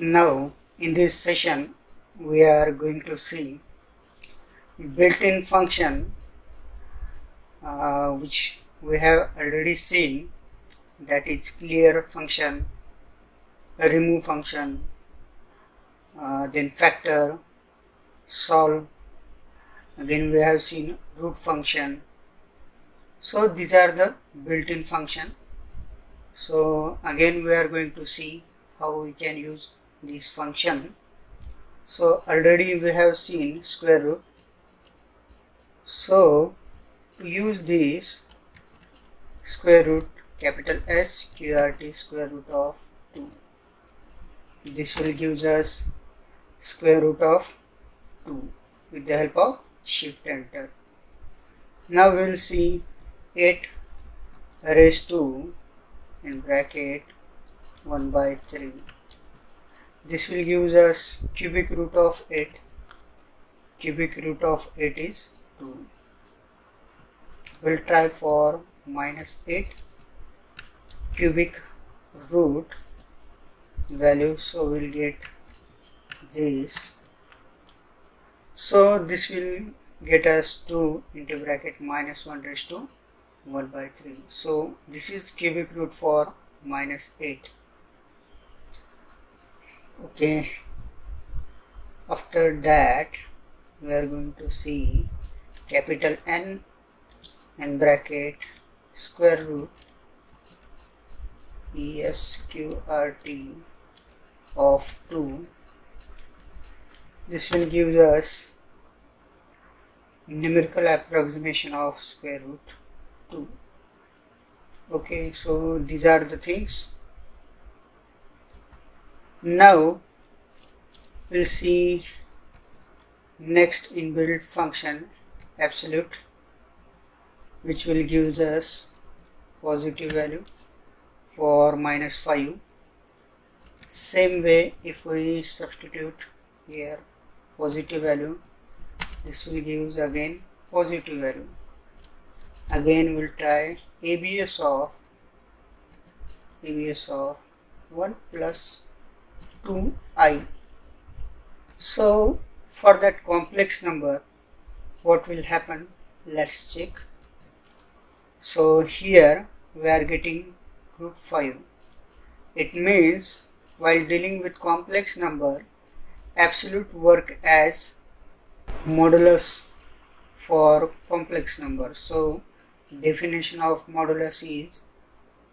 Now in this session we are going to see built-in function which we have already seen, that is clear function, remove function, then factor, solve. Again we have seen root function. So these are the built-in function. So again we are going to see how we can use this function. So already we have seen square root. So to use this square root, capital S QRT square root of 2, this will give us square root of 2 with the help of shift enter. Now we will see 8 raised to in bracket 1 by 3. This will give us cubic root of 8. Cubic root of 8 is 2. We'll try for minus 8 cubic root value, so we'll get this. So this will get us 2 into bracket minus 1 raised to 1 by 3. So this is cubic root for minus 8. Okay, after that we are going to see capital N and bracket square root ESQRT of 2. This will give us numerical approximation of square root 2. Okay, so these are the things. Now we'll see next inbuilt function absolute, which will give us positive value for minus 5. Same way, if we substitute here positive value, this will give again positive value. Again we'll try ABS of 1 plus 2i. So for that complex number, what will happen? Let's check. So here we are getting root 5. It means while dealing with complex number, absolute work as modulus for complex number. So definition of modulus is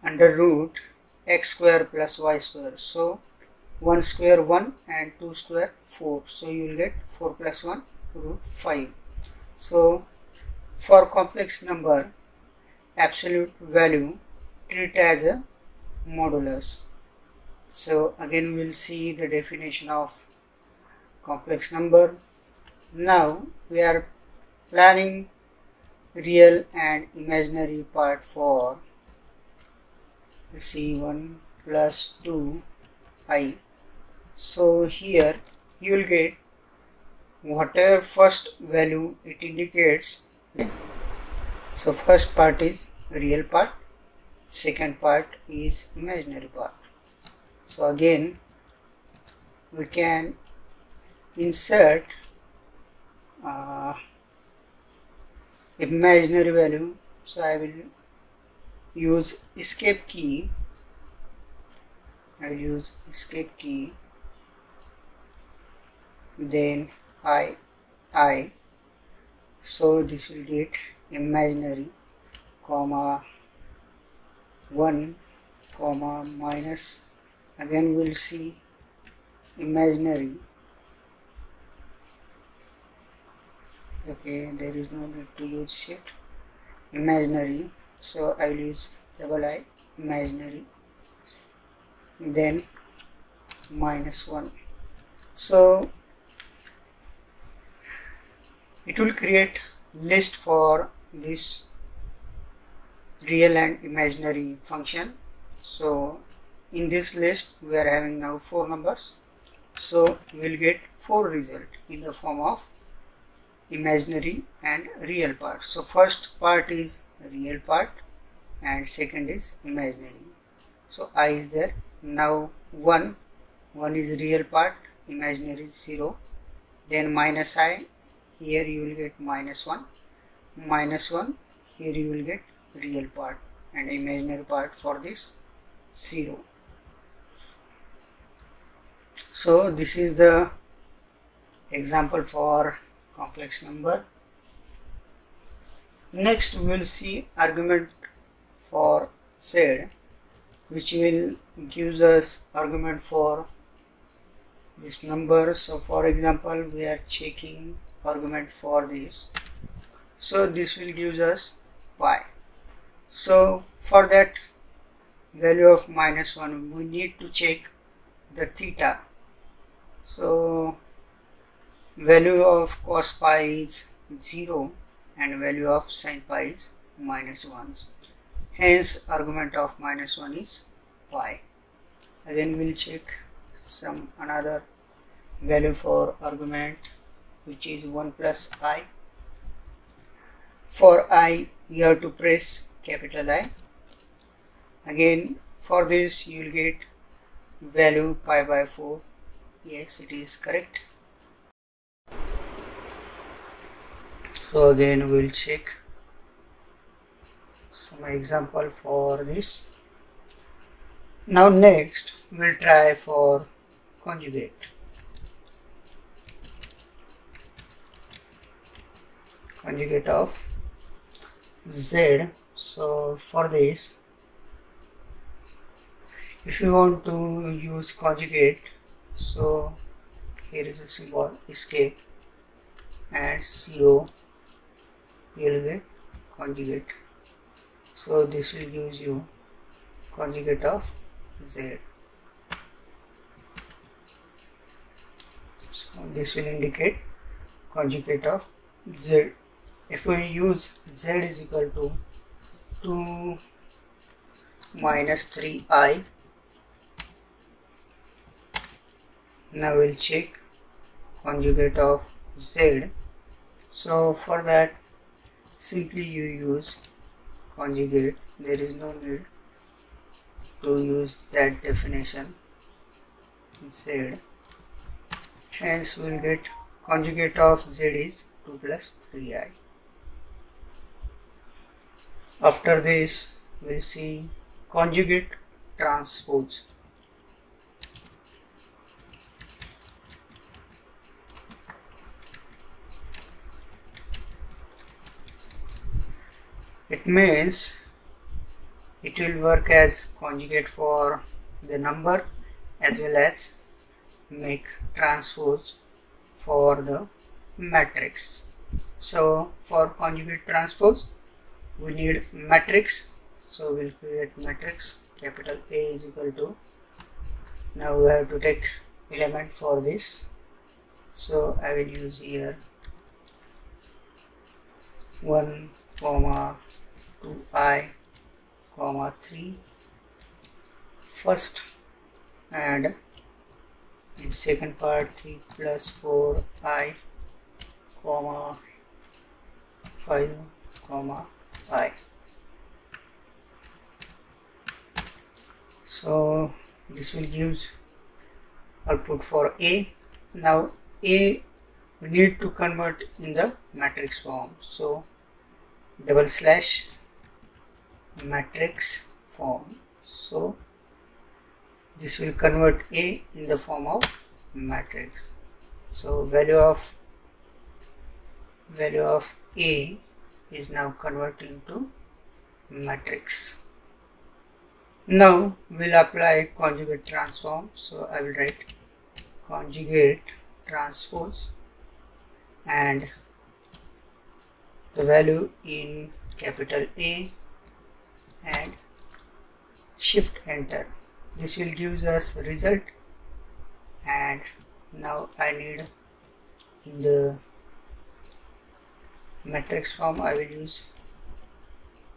under root x square plus y square. So 1 square 1 and 2 square 4. So you will get 4 plus 1 root 5. So for complex number, absolute value treat as a modulus. So again we will see the definition of complex number. Now we are planning real and imaginary part for C1 plus 2i. So here you will get whatever first value it indicates. So first part is real part, second part is imaginary part. So again we can insert imaginary value. So I will use escape key. Then I. So this will get imaginary, comma 1, comma minus. Again we will see imaginary. Okay, there is no need to use shift. Imaginary. So I will use double I, imaginary. Then minus 1. So it will create list for this real and imaginary function. So in this list we are having now 4 numbers. So we will get 4 results in the form of imaginary and real part. So first part is real part and second is imaginary. So I is there. Now 1 1 is real part, imaginary is 0. Then minus I, here you will get minus 1. Minus 1, here you will get real part, and imaginary part for this 0. So this is the example for complex number. Next we will see argument for Z, which will gives us argument for this number. So for example, we are checking argument for this. So this will gives us pi. So for that value of minus 1, we need to check the theta. So value of cos pi is 0 and value of sin pi is minus 1. Hence argument of minus 1 is pi. Again we'll check some another value for argument, which is 1 plus I. For I you have to press capital I. Again for this you will get value pi by 4. Yes, it is correct. So again we will check some example for this. Now next we will try for conjugate. Conjugate of Z. So for this, if you want to use conjugate, so here is a symbol escape and CO, you will get conjugate. So this will give you conjugate of Z. So this will indicate conjugate of Z. If we use Z is equal to 2 minus 3I, now we'll check conjugate of Z. So for that simply you use conjugate. There is no need to use that definition Z. Hence we will get conjugate of Z is 2 plus 3I. After this we will see conjugate transpose. It means it will work as conjugate for the number as well as make transpose for the matrix. So for conjugate transpose we need matrix. So we'll create matrix. Capital A is equal to, now we have to take element for this. So I will use here 1, 2I, 3 first, and in second part 3 plus 4I, 5, I. So this will give output for A. Now A we need to convert in the matrix form. So double slash matrix form. So this will convert A in the form of matrix. So value of A is now converted into matrix. Now we'll apply conjugate transform. So I will write conjugate transpose and the value in capital A and shift enter. This will give us result, and now I need in the matrix form I will use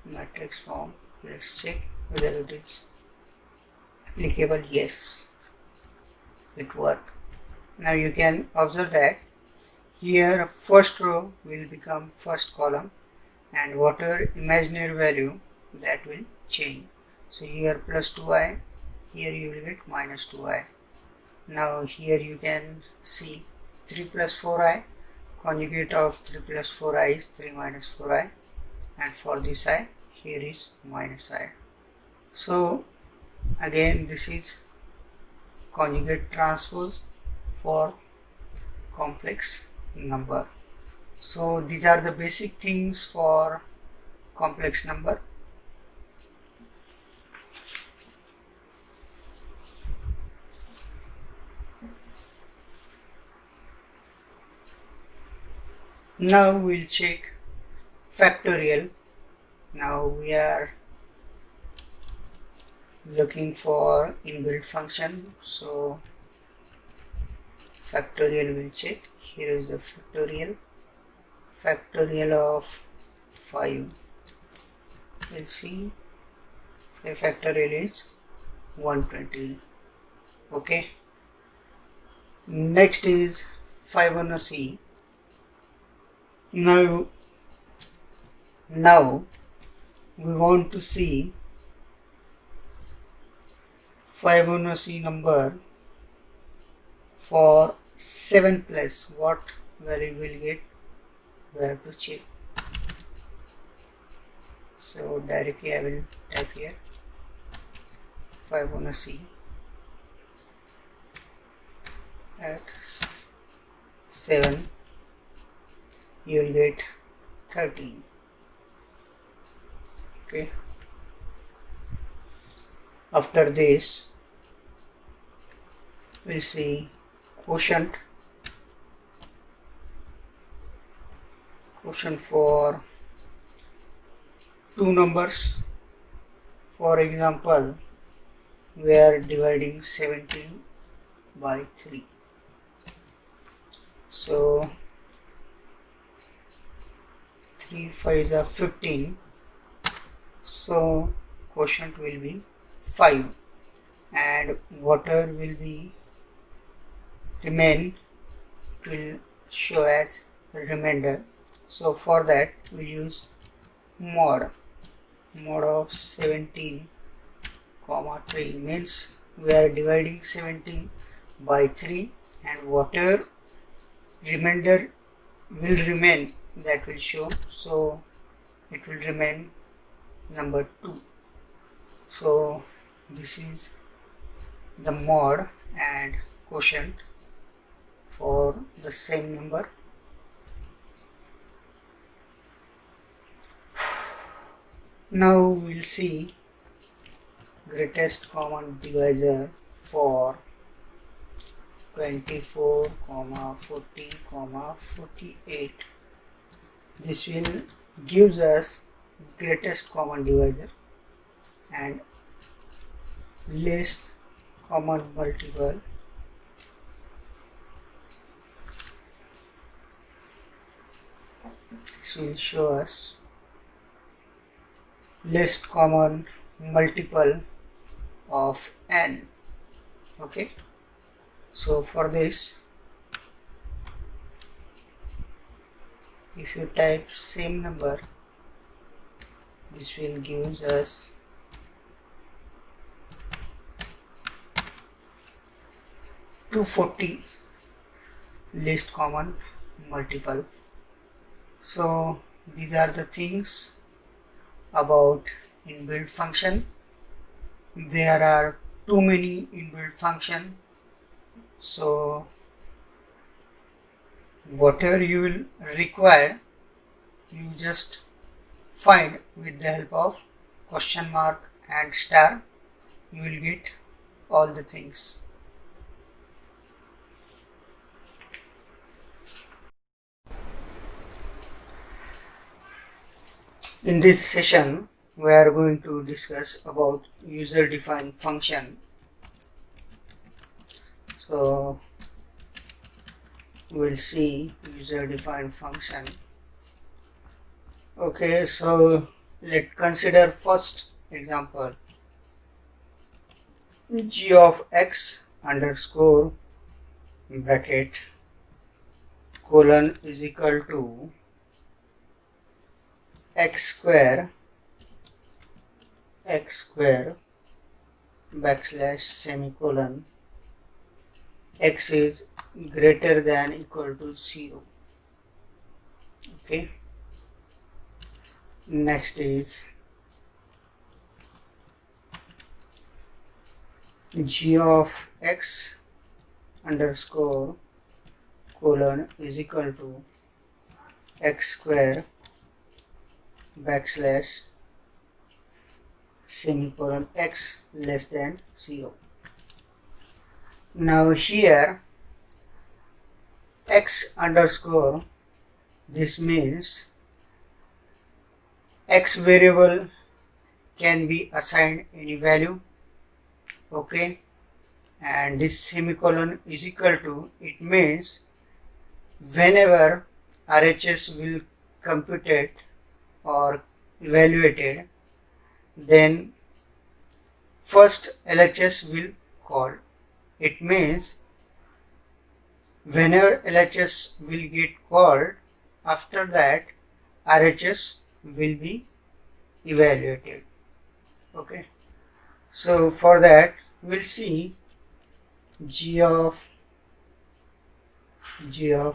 matrix form. Let's check whether it is applicable. Yes, it worked. Now you can observe that here first row will become first column, and whatever imaginary value that will change. So here plus 2i, here you will get minus 2i. Now here you can see 3 plus 4i, conjugate of 3 plus 4i is 3 minus 4i, and for this I, here is minus I. So again this is conjugate transpose for complex number. So these are the basic things for complex number. Now we'll check factorial. Now we are looking for inbuilt function, so factorial will check. Here is the factorial of 5. We'll see 5 factorial is 120. Okay, next is 5 on a C. Now we want to see 5 on a C number for 7 plus, what value will get, we have to check. So directly I will type here 5 on a C at 7, you will get 13. Okay, after this we'll see quotient for two numbers. For example, we are dividing 17 by 3, so 3 5s are 15, so quotient will be 5, and whatever will be remain, it will show as remainder. So for that we use mod of 17 comma 3, means we are dividing 17 by 3, and whatever remainder will remain, that will show, so it will remain number 2. So this is the mod and quotient for the same number. Now we'll see greatest common divisor for 24, 40, 48. This will gives us greatest common divisor and least common multiple. This will show us least common multiple of n. Okay, so for this, if you type same number, this will give us 240 least common multiple. So these are the things about inbuilt function. There are too many inbuilt function, so whatever you will require, you just find with the help of question mark and star, you will get all the things. In this session, we are going to discuss about user-defined function. So we'll see user-defined function. Okay, so let's consider first example. G of x underscore bracket colon is equal to x square backslash semicolon x is greater than equal to 0. Okay. Next is g of x underscore colon is equal to x square backslash semicolon x less than 0. Now here x underscore, this means x variable can be assigned any value. Okay, and this semicolon is equal to, it means whenever RHS will computed or evaluated, then first LHS will call. It means whenever LHS will get called, after that RHS will be evaluated. Okay, so for that we'll see g of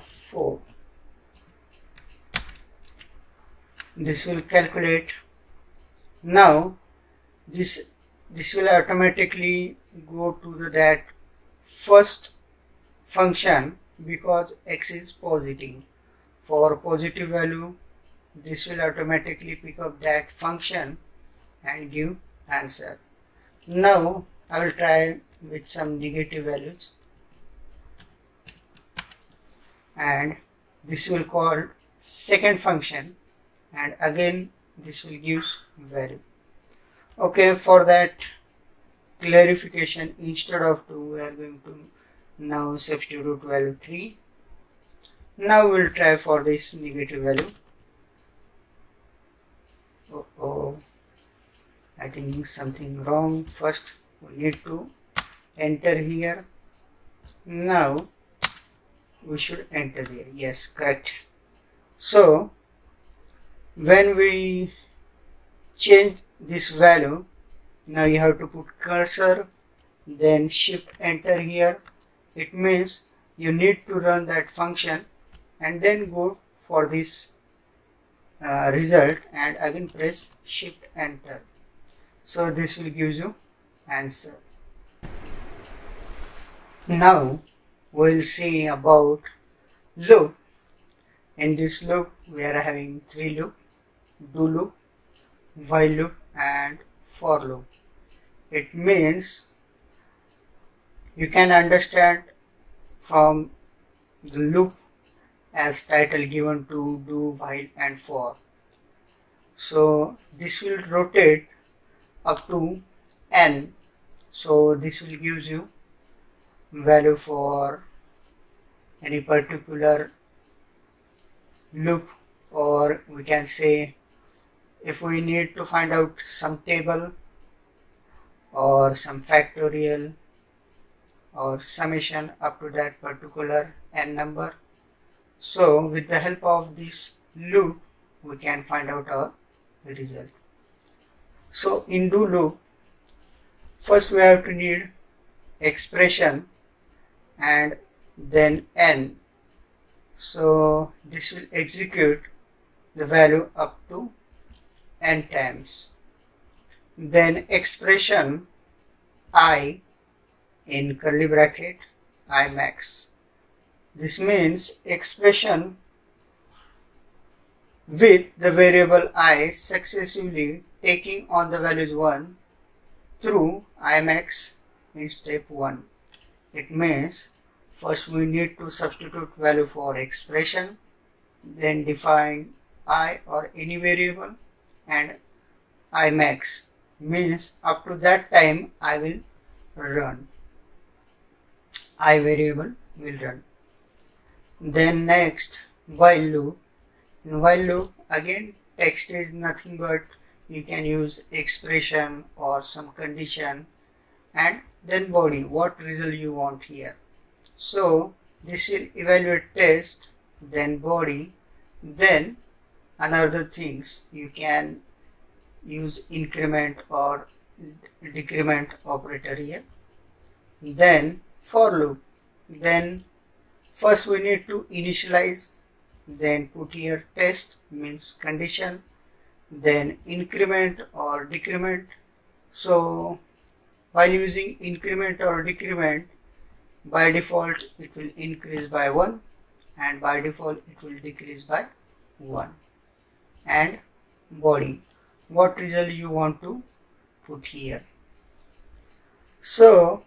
4. This will calculate. Now this will automatically go to that first function, because x is positive. For positive value, this will automatically pick up that function and give answer. Now I will try with some negative values, and this will call second function, and again this will give value. Okay, for that clarification, instead of 2 we are going to now substitute value 3. Now we'll try for this negative value. I think something wrong. First we need to enter here. Now we should enter there. Yes, correct. So when we change this value, now you have to put cursor, then shift enter here. It means you need to run that function and then go for this result, and again press shift enter. So this will give you answer. Now we'll see about loop. In this loop we are having 3 loops: do loop, while loop and for loop. It means you can understand from the loop as title given to do, while and for. So this will rotate up to n. So this will give you value for any particular loop, or we can say if we need to find out some table or some factorial or summation up to that particular n number. So with the help of this loop we can find out our result. So in do loop, first we have to need expression and then n. So this will execute the value up to n times. Then expression I in curly bracket I max. This means expression with the variable I successively taking on the values 1 through I max in step 1. It means first we need to substitute value for expression, then define I or any variable, and I max means up to that time I will run. I variable will run. Then next while loop. In while loop again text is nothing but you can use expression or some condition, and then body, what result you want here. So this will evaluate test, then body, then another things you can use increment or decrement operator here. Then for loop, Then first we need to initialize, then put here test means condition, then increment or decrement. So while using increment or decrement, by default it will increase by 1 and by default it will decrease by 1. And body, what result you want to put here. So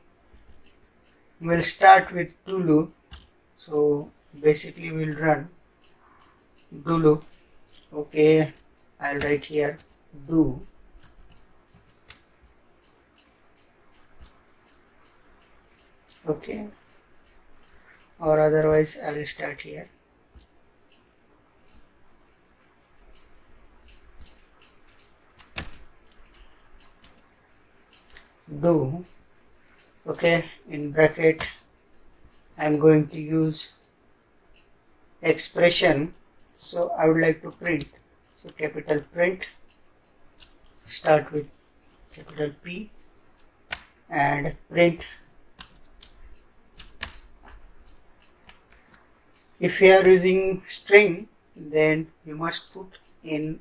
we'll start with do loop. So basically we'll run do loop. Okay, I'll write here do. Okay, or otherwise I will start here. Do. Okay, in bracket I'm going to use expression. So I would like to print. So capital print, start with capital P and print. If you are using string, then you must put in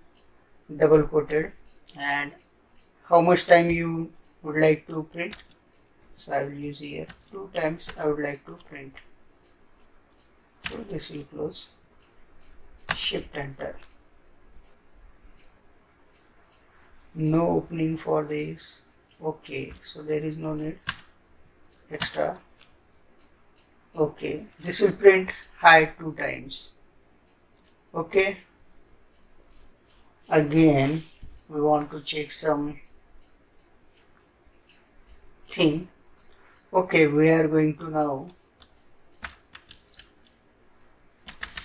double quoted and how much time you would like to print. So I will use here 2 times I would like to print. So this will close, shift enter. No opening for this. Okay, so there is no need extra. Okay, this will print hi 2 times. Okay, again we want to check some thing. Okay, we are going to now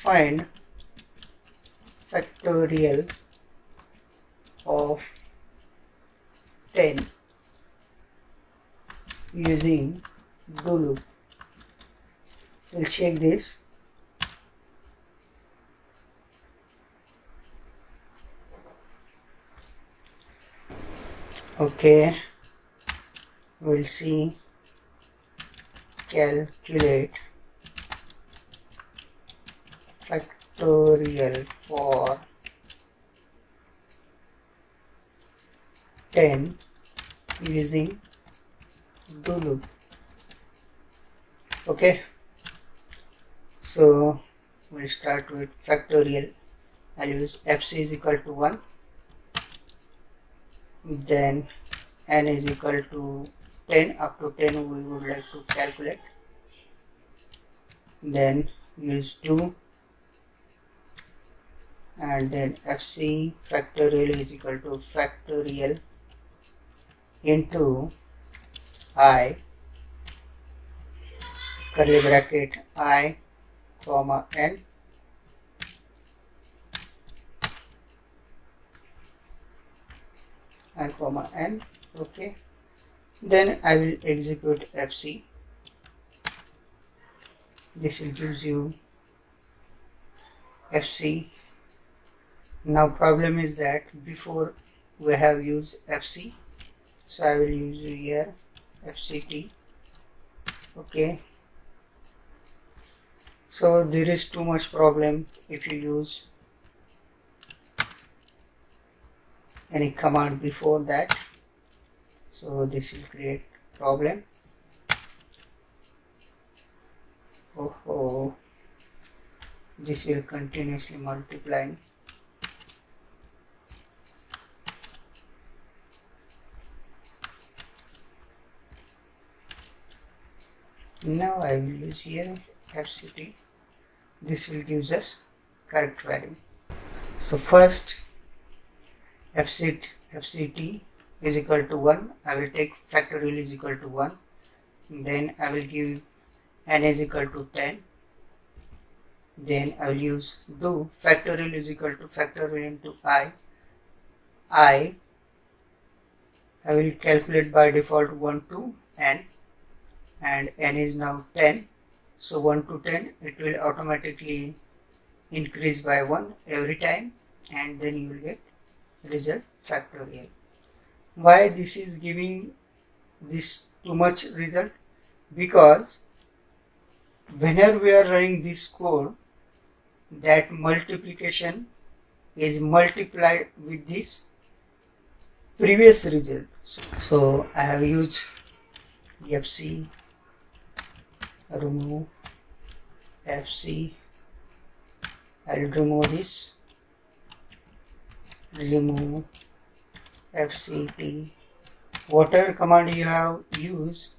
find factorial of 10 using do loop. We'll check this. Okay, we'll see calculate factorial for 10 using do loop. Okay, so we'll start with factorial. I'll use fc is equal to 1, then n is equal to 10, up to 10 we would like to calculate, then use do, and then fc factorial is equal to factorial into I curly bracket I comma n and comma n. Okay, then I will execute fc. This will gives you fc. Now problem is that before we have used fc, so I will use here fct. Okay, so there is too much problem if you use any command before that, so this will create problem. Oh, this will continuously multiplying. Now I will use here fct. This will give us correct value. So first fct is equal to 1. I will take factorial is equal to 1. Then I will give n is equal to 10. Then I will use do factorial is equal to factorial into I will calculate by default 1 to n, and n is now 10. So 1 to 10 it will automatically increase by 1 every time, and then you will get result factorial. Why this is giving this too much result? Because whenever we are running this code, that multiplication is multiplied with this previous result. So I have used fc remove fc. I'll remove this, remove fct. Whatever command you have used,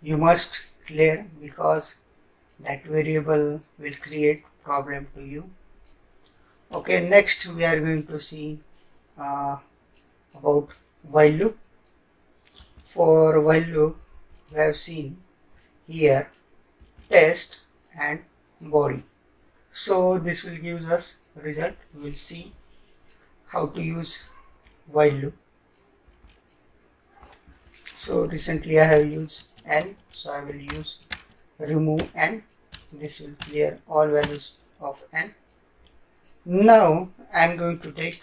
you must clear, because that variable will create problem to you. Okay, next we are going to see about while loop. For while loop, we have seen here test and body. So this will give us result. We will see how to use while loop. So recently I have used n, so I will use remove n. This will clear all values of n. Now I am going to take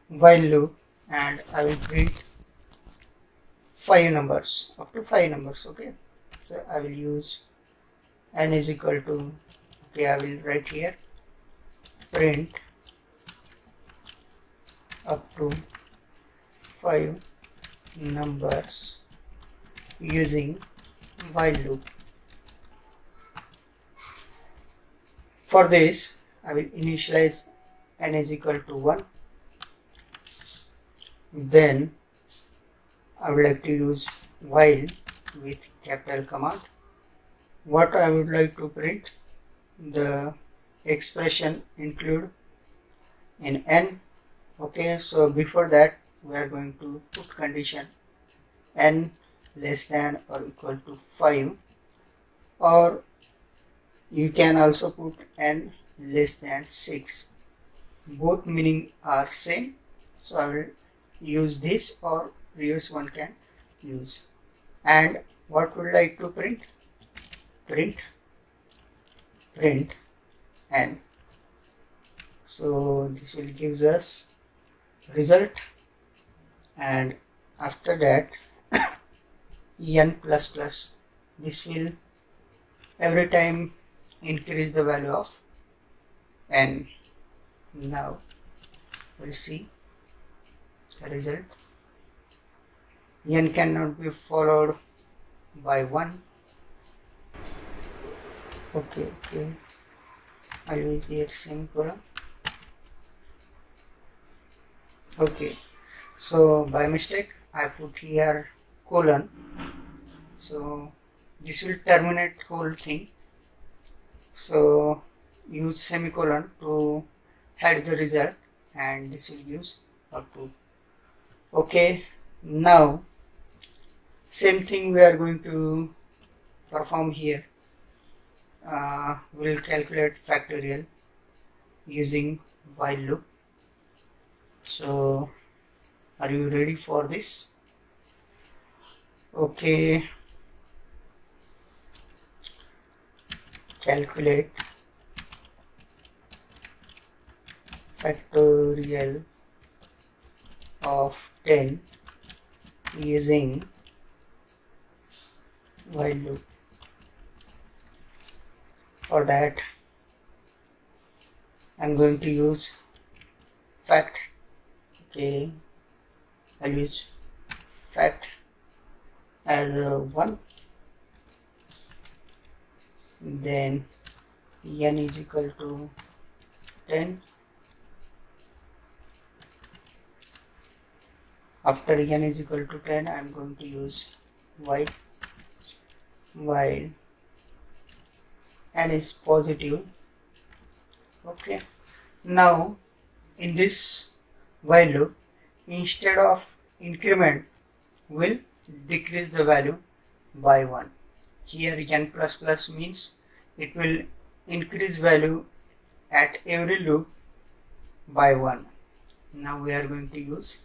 while loop and I will print 5 numbers, up to 5 numbers. Okay, so I will use n is equal to, okay, I will write here print up to 5 numbers using while loop. For this I will initialize n is equal to 1. Then I would like to use while with capital command. What I would like to print, the expression include in n. Okay, so before that we are going to put condition n less than or equal to 5, or you can also put n less than 6. Both meaning are same, so I will use this, or reverse one can use. And what would like to print? Print n. So this will give us result, and after that n plus plus, this will every time increase the value of n. Now we'll see the result. N cannot be followed by 1. Okay, I'll use here semicolon. Okay, so by mistake I put here colon, so this will terminate whole thing. So use semicolon to hide the result, and this will use output. Okay, now same thing we are going to perform here. We'll calculate factorial using while loop. So are you ready for this? Okay, calculate factorial of 10 using while loop. For that I'm going to use fact. Okay, I'll use fact as 1, then n is equal to 10. After n is equal to 10, I am going to use while n is positive. Okay, now in this while loop, instead of increment, will decrease the value by 1. Here n plus plus means it will increase value at every loop by 1. Now we are going to use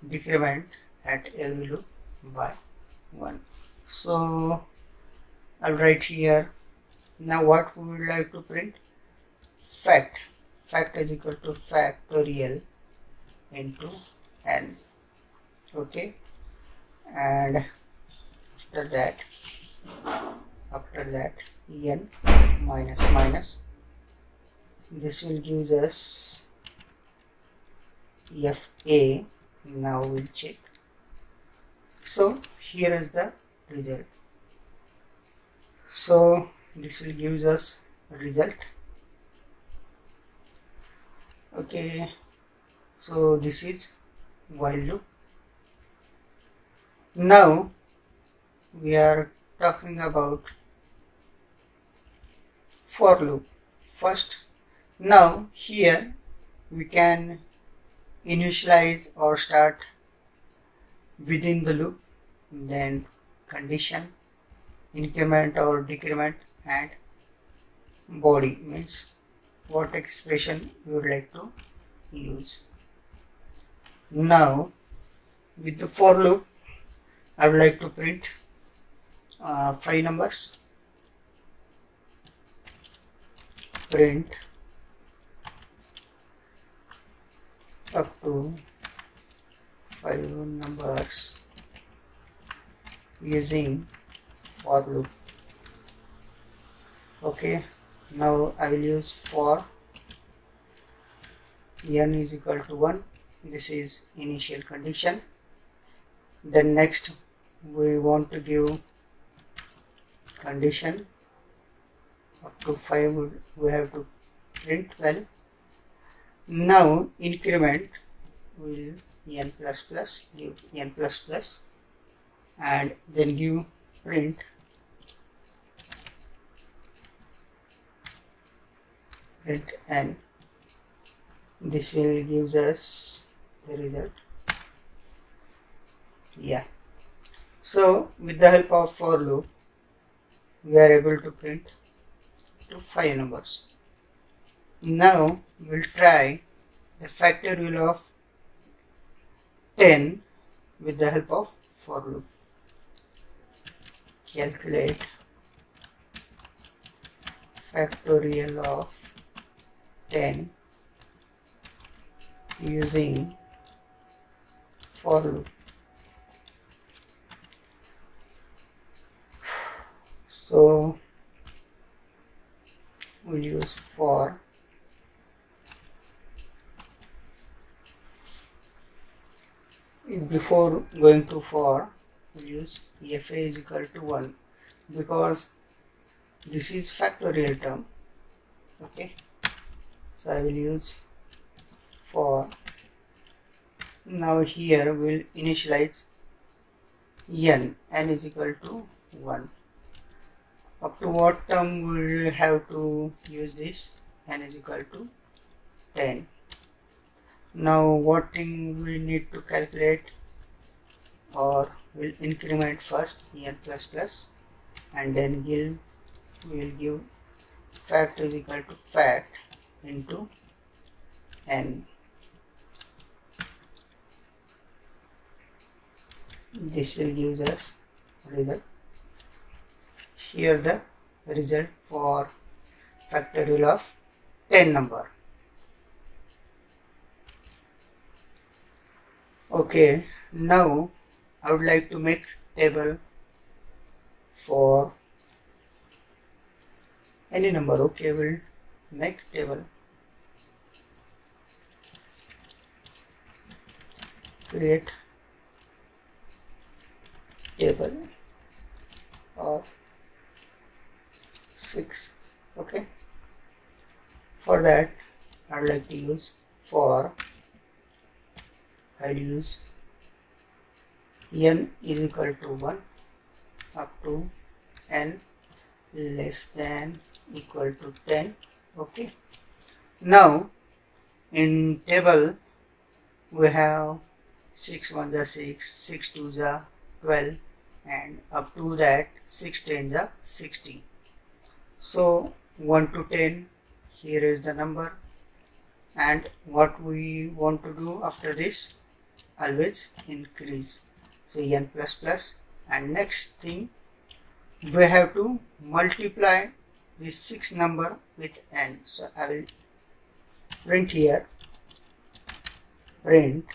decrement at every loop by 1. So I'll write here. Now what we would like to print? Fact is equal to factorial into n. Okay, and after that After that n minus minus, this will give us fa. Now we'll check. So here is the result. So this will give us a result. Okay, so this is while loop. Now we are talking about for loop first. Now here we can initialize or start within the loop, then condition, increment or decrement, and body means what expression you would like to use. Now with the for loop, I would like to print 5 numbers. Print up to 5 numbers using for loop. Okay, now I will use for n is equal to 1. This is initial condition. Then next we want to give condition up to 5. We have to print value. Now increment will n plus plus, give n plus plus, and then give print n. This will give us the result. Yeah. So with the help of for loop, we are able to print to 5 numbers. Now we'll try the factorial of 10 with the help of for loop. Calculate factorial of 10 using for loop. So we'll use for. Before going to for, we'll use fa is equal to 1 because this is factorial term. Okay, so I will use for. Now here we'll initialize n is equal to 1. Up to what term we will have to use this? N is equal to 10. Now what thing we need to calculate, or we'll increment first n plus plus, and then we'll give fact is equal to fact into n. This will give us result. Here the result for factorial of 10 number. Okay, now I would like to make table for any number. Okay, we'll make table. Create table of 6. Okay, for that I would like to use for. I'll use n is equal to 1 up to n less than equal to 10. Okay, now in table we have 6 1 is 6, 6 2 is 12, and up to that 6 10 is 60. So 1 to 10, here is the number, and what we want to do after this, always increase. So n plus plus, and next thing we have to multiply this 6 number with n. So I will print here, print.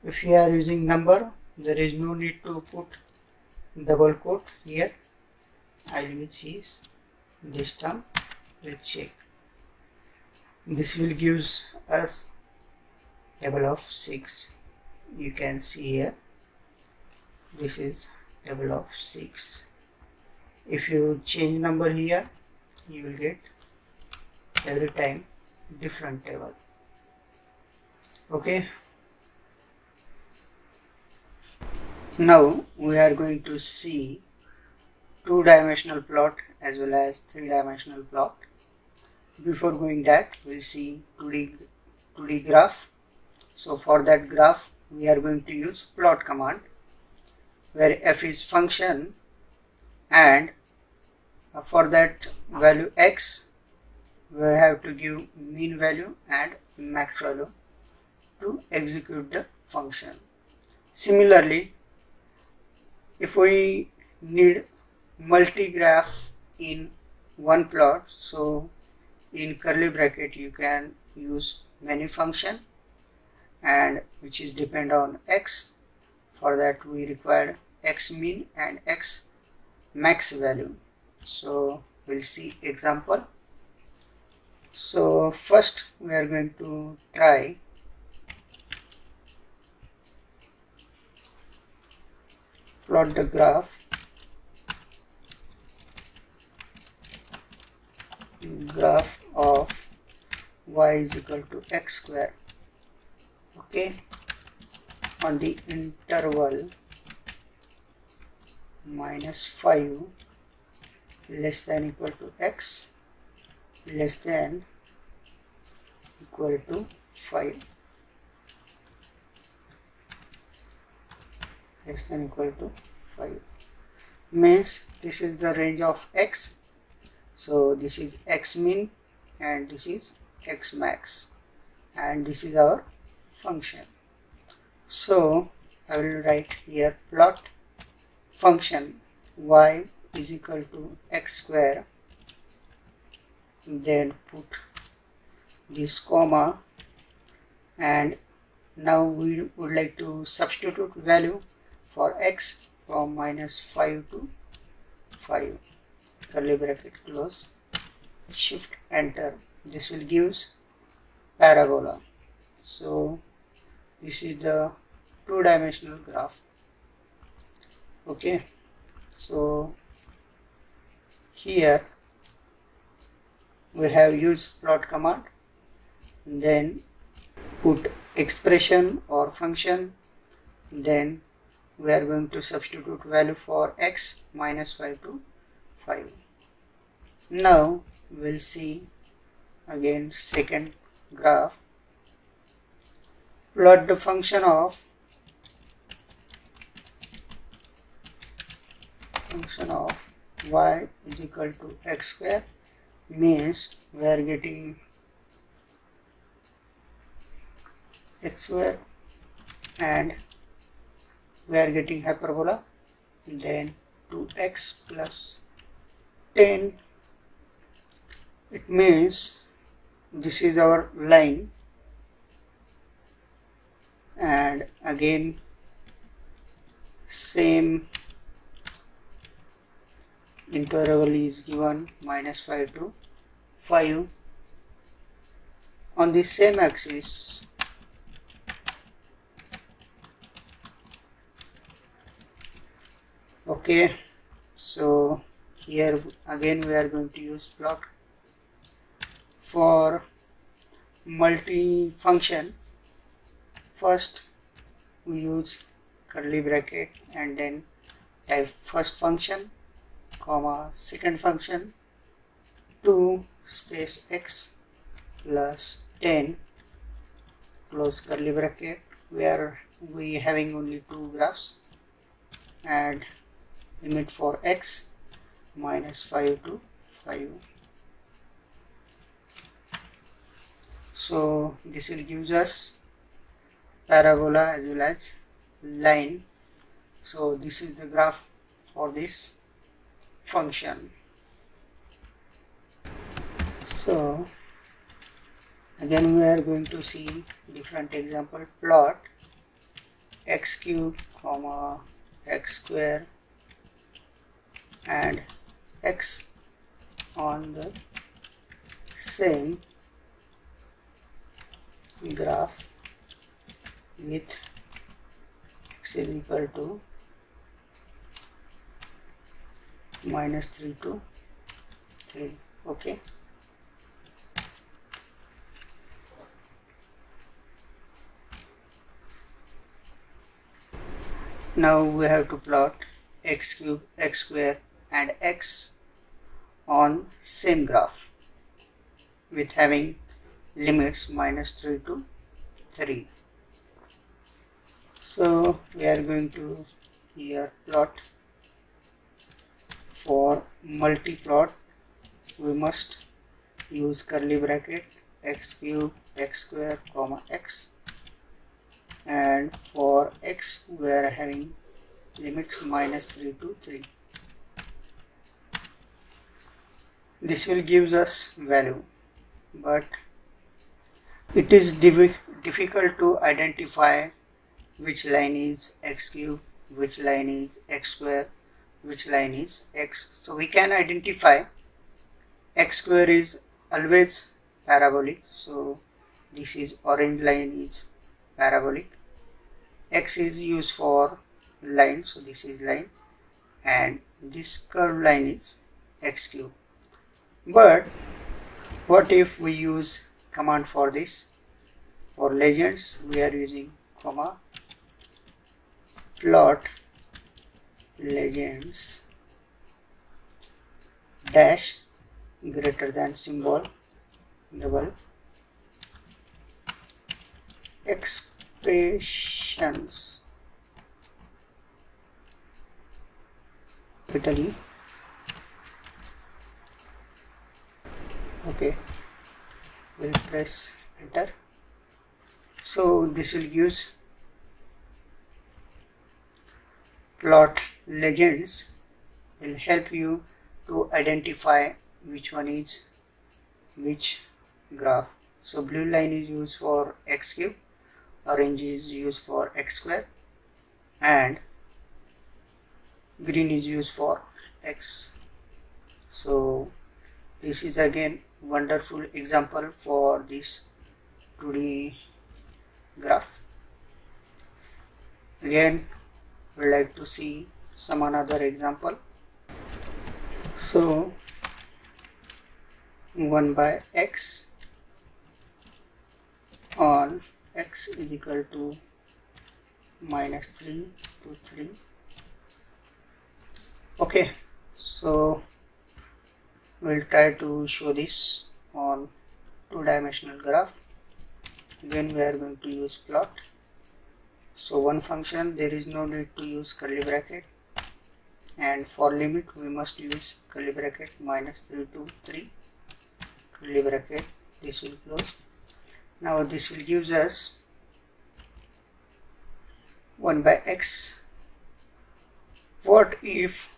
If you are using number, there is no need to put double quote here. I will use this term. We'll check. This will give us table of 6. You can see here, this is table of 6. If you change number here, you will get every time different table. Okay. Now we are going to see two-dimensional plot as well as three-dimensional plot. Before going that, we'll see 2D graph. So for that graph, we are going to use plot command, where f is function, and for that value x, we have to give mean value and max value to execute the function. Similarly, if we need multi-graph in one plot, so in curly bracket you can use many function, and which is depend on x. For that we require x mean and x max value. So we'll see example. So first we are going to try plot the graph of y is equal to x square. Okay, on the interval -5 less than equal to x less than equal to 5, less than equal to 5 means this is the range of x. So this is x min and this is x max, and this is our function. So I will write here plot function y is equal to x square, then put this comma, and now we would like to substitute value for x from -5 to 5, curly bracket close, shift enter. This will give parabola. So this is the two-dimensional graph. Okay, so here we have used plot command, then put expression or function, then we are going to substitute value for x -5 to 5. Now we'll see again second graph. Plot the function of y is equal to x square, means we are getting x square and we are getting hyperbola, then 2x plus 10. It means this is our line, and again same interval is given -5 to 5 on the same axis. Okay, so here again we are going to use plot. For multi-function, first we use curly bracket and then type first function, comma second function, 2 space x plus 10 close curly bracket, where we having only two graphs, and limit for x -5 to 5. So this will give us parabola as well as line. So this is the graph for this function. So again we are going to see different example. Plot x cube comma x square and x on the same graph with x is equal to -3 to 3. Okay. Now we have to plot x cube, x square and x on same graph with having limits -3 to 3. So we are going to here plot. For multiplot we must use curly bracket x cube, x square, comma x, and for x we are having limits -3 to 3. This will gives us value, but it is difficult to identify which line is x cube, which line is x square, which line is x. So we can identify x square is always parabolic, so this is orange line is parabolic. X is used for line, so this is line, and this curved line is x cube. But what if we use command for this? For legends we are using comma plot legends dash greater than symbol double expressions capital E. Okay, we'll press enter. So this will use plot legends will help you to identify which one is which graph. So blue line is used for x cube, orange is used for x square, and green is used for x. So this is again wonderful example for this 2D graph. Again we like to see some another example. So 1 by x on x is equal to -3 to 3. Okay, so we'll try to show this on two-dimensional graph. Again we are going to use plot. So one function there is no need to use curly bracket, and for limit we must use curly bracket -3 to 3 curly bracket, this will close. Now this will gives us 1 by x. What if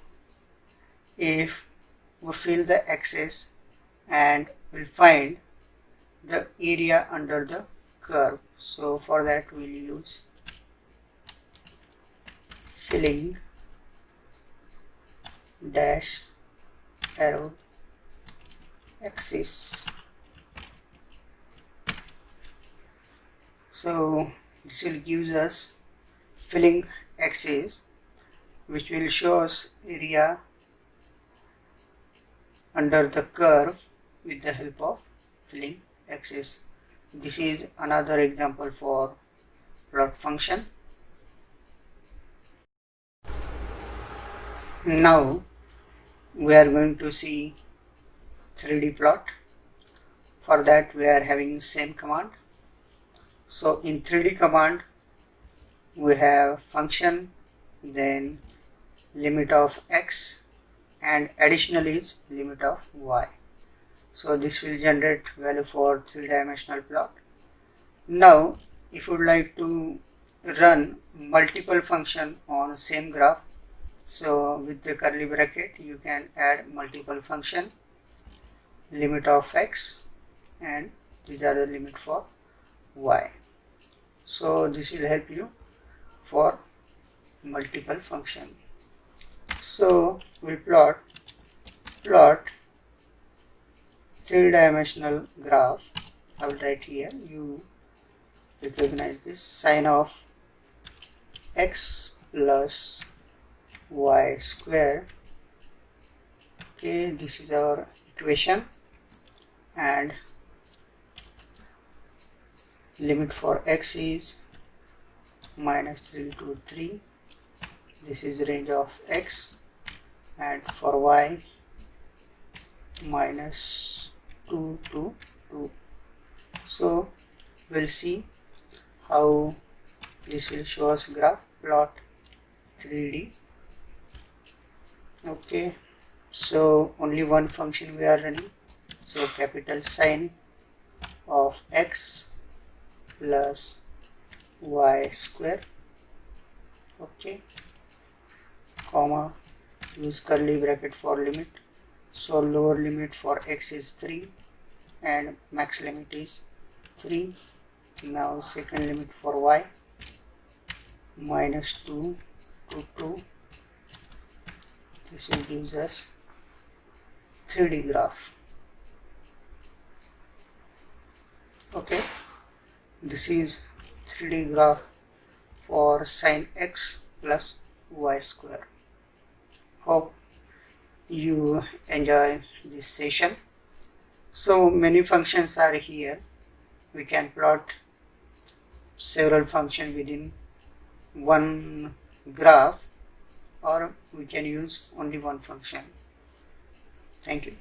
we fill the x's and we'll find the area under the curve? So for that we'll use filling dash arrow axis. So this will give us filling axis, which will show us area under the curve with the help of filling axis. This is another example for plot function. Now we are going to see 3D plot. For that we are having same command. So in 3D command we have function, then limit of x, and additional is limit of y. So this will generate value for 3-dimensional plot. Now if you would like to run multiple function on same graph, so with the curly bracket you can add multiple function, limit of x, and these are the limit for y. So this will help you for multiple function. So we'll plot plot three-dimensional graph. I will write here, you recognize this, sine of x plus y square. Okay, this is our equation, and limit for x is -3 to 3. This is range of x, and for y -2 to 2. So we'll see how this will show us graph plot 3D. Okay, so only one function we are running, so capital sine of x plus y square. Okay, comma, use curly bracket for limit. So lower limit for x is 3 and max limit is 3. Now second limit for y, -2 to 2. This will give us 3D graph. Okay, this is 3D graph for sine x plus y square. Hope you enjoy this session. So many functions are here. We can plot several functions within one graph, or we can use only one function. Thank you.